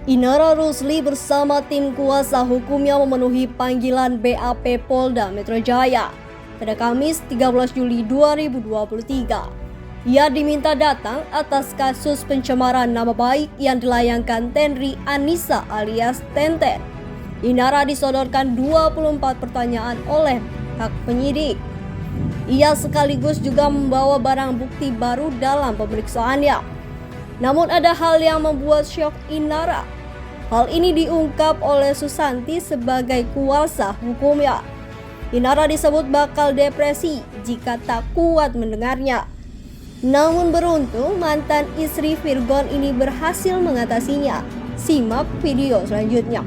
Inara Rusli bersama tim kuasa hukumnya memenuhi panggilan BAP Polda Metro Jaya pada Kamis 13 Juli 2023. Ia diminta datang atas kasus pencemaran nama baik yang dilayangkan Tenri Anissa alias Tenten. Inara disodorkan 24 pertanyaan oleh pihak penyidik. Ia sekaligus juga membawa barang bukti baru dalam pemeriksaannya. Namun ada hal yang membuat syok Inara. Hal ini diungkap oleh Susanti sebagai kuasa hukumnya. Inara disebut bakal depresi jika tak kuat mendengarnya. Namun beruntung mantan istri Virgon ini berhasil mengatasinya. Simak video selanjutnya.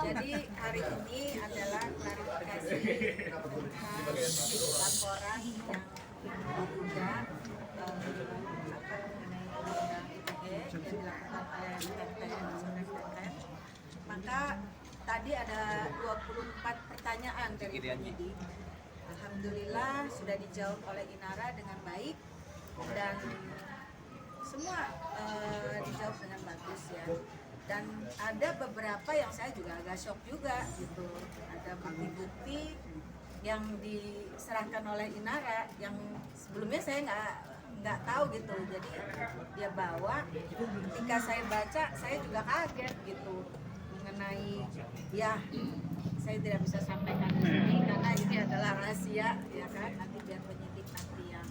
Jadi hari ini adalah klarifikasi laporan yang diduga mengenai ITE yang dilakukan oleh Tenten. Maka tadi ada 24 pertanyaan dari penyidik. Alhamdulillah sudah dijawab oleh Inara dengan baik dan semua dijawab dengan bagus ya. Dan ada beberapa yang saya juga agak shock juga gitu. Ada bukti-bukti yang diserahkan oleh Inara yang sebelumnya saya nggak tahu gitu. Jadi dia bawa, ketika saya baca saya juga kaget gitu mengenai ya saya tidak bisa sampaikan di sini karena ini adalah rahasia ya kan, nanti biar penyidik nanti yang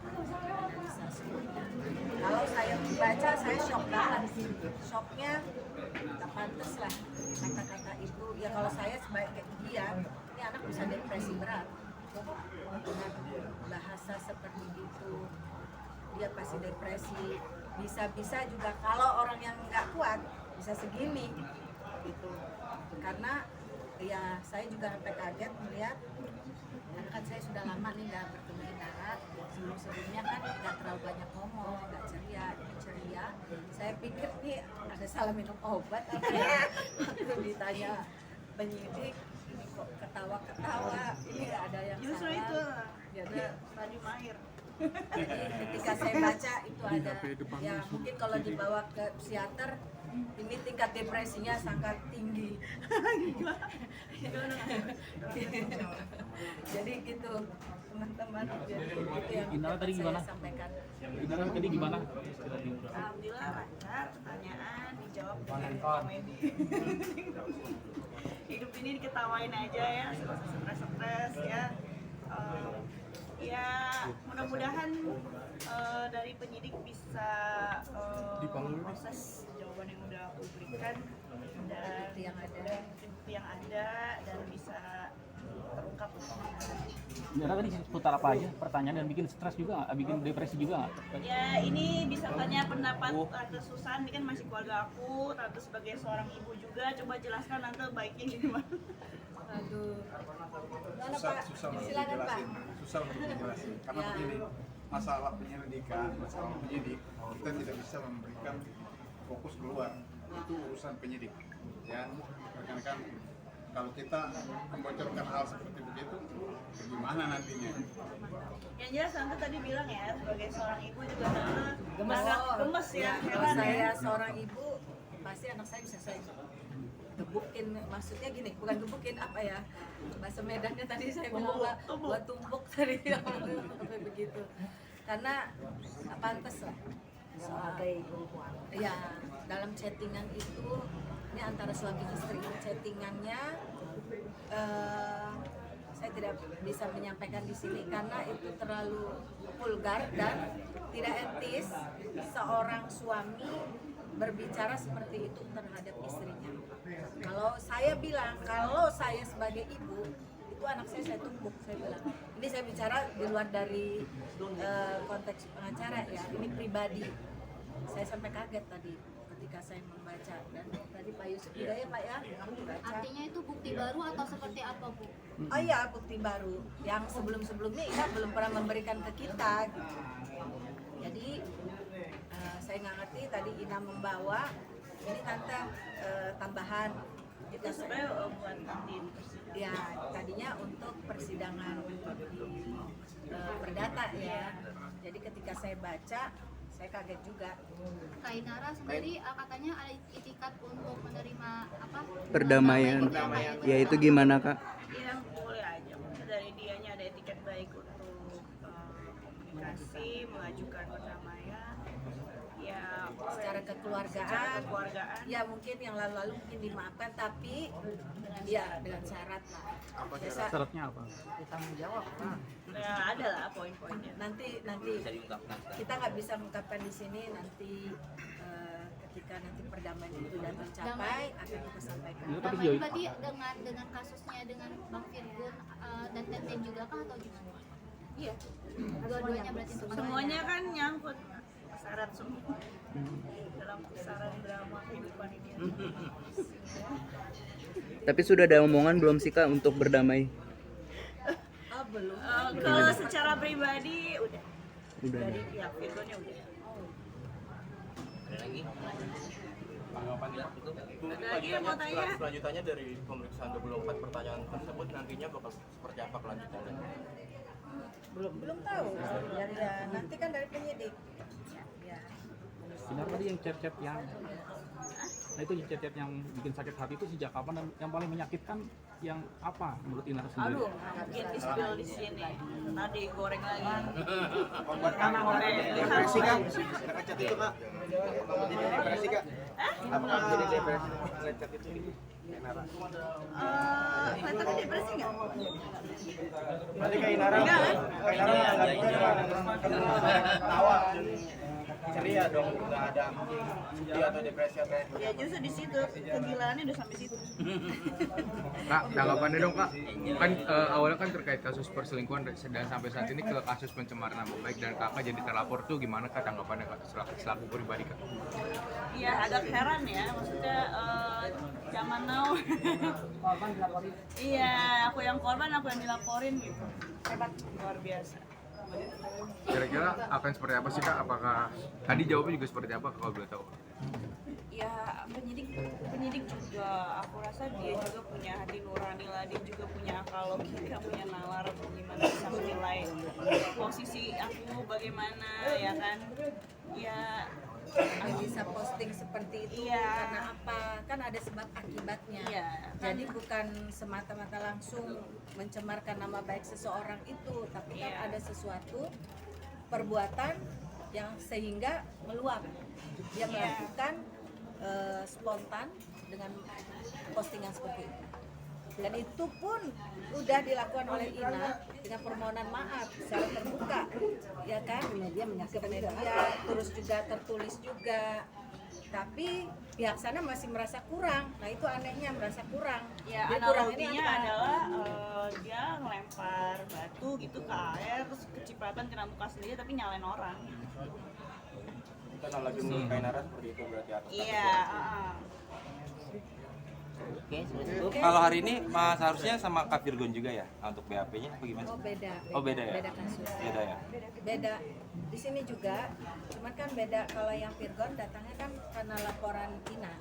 analisa semuanya. Kalau saya baca saya shock banget, shocknya tak pantas lah kata-kata ibu ya. Kalau saya sebagai dia, ini anak bisa depresi berat dengan bahasa seperti itu, dia pasti depresi. Bisa-bisa juga kalau orang yang nggak kuat bisa segini gitu, karena ya saya juga sampai kaget melihat, karena kan saya sudah lama nih nggak bertemu Inara. Sebelumnya kan nggak terlalu banyak ngomong, nggak ceria, ini ceria. Saya pikir nih ada salah minum obat apa ya. Waktu ditanya penyidik, ini kok ketawa-ketawa, ini ada yang justru salah. itu Jadi tadi mahir. ketika saya baca itu ada ya, mungkin kalau dibawa ke psikiater ini tingkat depresinya sangat tinggi. Jadi gitu teman-teman, jadi itu yang Inara tadi saya gimana? sampaikan. Inara tadi gimana? Alhamdulillah lancar, pertanyaan dijawab dengan komedi. Hidup ini diketawain aja ya, nggak usah stres-stres ya. Ya mudah-mudahan dari penyidik bisa proses jawaban yang udah aku berikan dan bukti yang ada dan bisa terungkap. Inara tadi seputar apa aja pertanyaan dan bikin stres juga nggak? Bikin depresi juga nggak? Ya ini bisa tanya pendapat Tante Susan, ini kan masih keluarga aku, Tante sebagai seorang ibu juga, coba jelaskan Tante baiknya gimana. Aduh, mana susah Pak? untuk Silakan Pak. dijelasin, susah untuk dijelasin karena Ya. begini, masalah penyelidikan, masalah penyidik kita tidak bisa memberikan fokus keluar, itu urusan penyidik ya. Rekan-rekan, kalau kita membocorkan hal seperti begitu bagaimana nantinya? Yang jelas Tante tadi bilang ya, sebagai seorang ibu juga Tante Gemes. agak gemes ya, Kalau heran saya ya. seorang ibu, pasti anak saya bisa saya gebukin, maksudnya gini, bukan gebukin apa ya, bahasa Medannya tadi saya bilang buat tumbuk tadi sampai begitu, karena nggak pantas lah sebagai perempuan. Ya dalam chattingan itu, ini antara suami istri, chattingannya saya tidak bisa menyampaikan di sini karena itu terlalu vulgar dan tidak etis seorang suami berbicara seperti itu terhadap istrinya. Kalau saya bilang, kalau saya sebagai ibu, itu anak saya tumbuk, saya bilang. Ini saya bicara di luar dari konteks pengacara ya, ini pribadi. Saya sampai kaget tadi ketika saya membaca, dan tadi Pak Yusuf juga ya Pak ya, membaca. Artinya itu bukti baru atau seperti apa, Bu? Oh iya, bukti baru yang sebelum-sebelumnya Ina belum pernah memberikan ke kita gitu. Jadi saya nggak ngerti tadi Ina membawa ini Tante tambahan Itu sebenarnya buat nanti ya, tadinya untuk persidangan di perdata ya. Jadi ketika saya baca saya kaget juga. Kak Inara sendiri katanya ada itikat untuk menerima apa? Perdamaian. damai gitu ya, Kak, ya. Ya itu gimana kak? Ya boleh aja, dari dianya ada etiket baik untuk komunikasi, mengajukan perdamaian, ya Secara kekeluargaan, kekeluargaan. ya mungkin yang lalu-lalu mungkin dimaafkan, tapi ya dengan syarat lah. Biasa- Syaratnya apa? Ya ada lah poin-poinnya. nanti kita nggak bisa mengungkapkan di sini, nanti ketika nanti perdamaian itu sudah tercapai akan kita sampaikan. Itu tapi Damai berarti dengan kasusnya dengan Bang Virgun dan Teten juga kah atau gimana? Iya, Dua-duanya berarti untuk Semuanya kan nyangkut syarat semua dalam pusaran drama kehidupan ini. Tapi sudah ada omongan belum sih kak untuk berdamai? oh belum. Kalau secara pribadi udah Udah. dari pihak Virgonnya udah. Ada lagi? Ada lagi yang mau tanya? Selanjutnya dari pemeriksaan 24 pertanyaan tersebut nantinya bakal seperti apa kelanjutannya? Belum tahu. Ya, nanti kan dari penyidik. Ya. Benar tadi yang chat-chat yang nah itu chat-chat yang bikin sakit hati itu sejak kapan dan yang paling menyakitkan yang apa menurut Inara sendiri? Aduh, mungkin di spill di sini. Tadi goreng lagi. Depresi kak? Ngecat itu kak? Jadi depresi kak? Apakah jadi depresi ngecat itu? Kelihatan depresi nggak? Berarti kayak Inara tawa ceria dong, nggak ada sedih atau depresi atau Ya justru di situ kegilaannya udah sampai situ. Kak, tanggapannya dong kak, kan awalnya kan terkait kasus perselingkuhan dan sampai saat ini ke kasus pencemaran nama baik dan kakak jadi terlapor tuh gimana kak tanggapannya kak selaku pribadi kak? Iya agak heran ya, maksudnya zaman now. Iya, aku yang korban, aku yang dilaporin gitu. Hebat, luar biasa. Kira-kira akan seperti apa sih kak? Apakah tadi jawabnya juga seperti apa kalau boleh tahu? Ya penyidik juga, aku rasa dia juga punya hati nurani lah, dia juga punya akal logika, punya nalar gimana bisa menilai posisi aku bagaimana ya kan. Ya Bisa posting seperti itu Iya. karena apa? Kan ada sebab akibatnya. Iya. Jadi bukan semata-mata langsung mencemarkan nama baik seseorang itu, tapi kan Iya. ada sesuatu perbuatan yang sehingga meluap. Dia melakukan spontan dengan postingan seperti itu. Dan itu pun udah dilakukan oleh Ina dengan permohonan maaf secara terbuka, ya kan? Media ke media, terus juga tertulis juga. Tapi pihak sana masih merasa kurang. Nah itu anehnya, merasa kurang. ya Dia kurang ini analoginya apa? adalah dia ngelempar batu gitu ke air, terus kecipratan kena muka sendiri tapi nyalain orang. kita lagi menurut kayak Inara seperti itu berarti atas Iya. Oke, kalau hari ini Mas harusnya sama Kak Virgon juga ya untuk BAP-nya apa gimana? Oh beda. Oh, beda ya? Beda kasus. Beda ya? Beda. Di sini juga, cuman kan beda. Kalau yang Virgon datangnya kan karena laporan Ina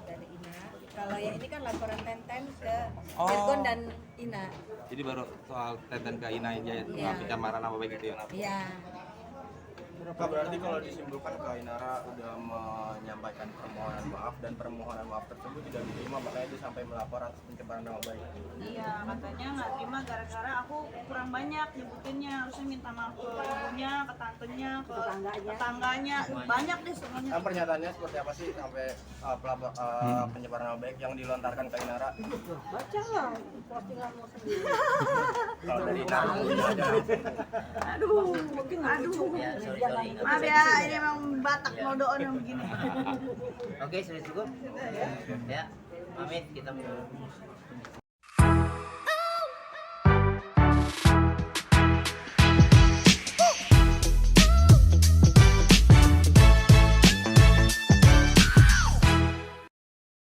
dari Ina. Kalau yang ini kan laporan Tenten ke Oh. Virgon dan Ina. Jadi baru soal Teten ke Ina aja ya, Iya. pencemaran nama baik itu ya? Iya. Kak, berarti kalau disimpulkan Kak Inara udah menyampaikan permohonan maaf dan permohonan maaf tersebut tidak diterima, makanya dia sampai melapor atas pencemaran nama baik. Iya, katanya nggak terima gara-gara aku kurang banyak nyebutinnya, harusnya minta maaf ke ibunya, ke tantenya, ke tetangganya, banyak deh semuanya. Kan pernyataannya seperti apa sih sampai penyebaran nama baik yang dilontarkan Kak Inara? Baca lah postinganmu sendiri. Kalau dari Inara ada. Aduh, maaf ya, ini emang Batak nodoon yang begini. Oke, sudah cukup. Ya, pamit kita mau